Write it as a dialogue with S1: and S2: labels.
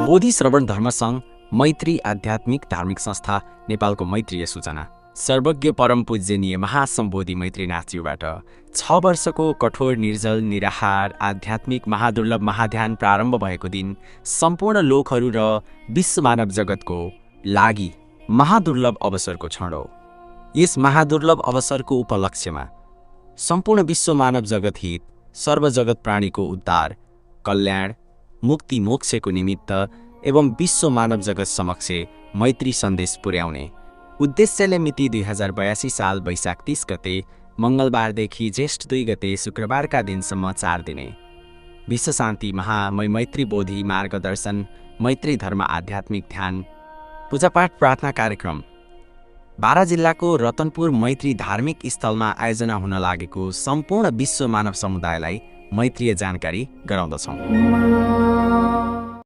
S1: बोधि श्रवण धर्म सङ्घ मैत्री आध्यात्मिक धार्मिक संस्था नेपालको मैत्रीय सूचना सर्वज्ञ परम पूजनीय महासम्बोधि मैत्रीनाथज्यूबाट 6 वर्षको कठोर निर्जल निराहार आध्यात्मिक महादुर्लभ महाध्यान प्रारम्भ भएको दिन सम्पूर्ण लोकहरू र विश्व मानव जगतको लागि महादुर्लभ अवसरको क्षण हो। यस महादुर्लभ अवसरको उपलक्ष्यमा सम्पूर्ण विश्व मानव जगत हित सर्वजगत प्राणीको उद्धार कल्याण मुक्ति मोक्षको निमित्त एवं विश्व मानव जगत समक्ष मैत्री सन्देश पुर्याउने उद्देश्यले मिति 2082 साल वैशाख 30 गते मंगलबारदेखि ज्येष्ठ 2 गते शुक्रबारका दिनसम्म 4 दिने विश्व शान्ति महामय मैत्री बोधि मार्गदर्शन मैत्री धर्म आध्यात्मिक ध्यान पूजापाठ प्रार्थना कार्यक्रम बारा जिल्लाको रतनपुर मैत्री धार्मिक स्थलमा आयोजना हुन लागेको सम्पूर्ण विश्व मानव समुदायलाई मैत्रीय जानकारी गराउँदछौँ।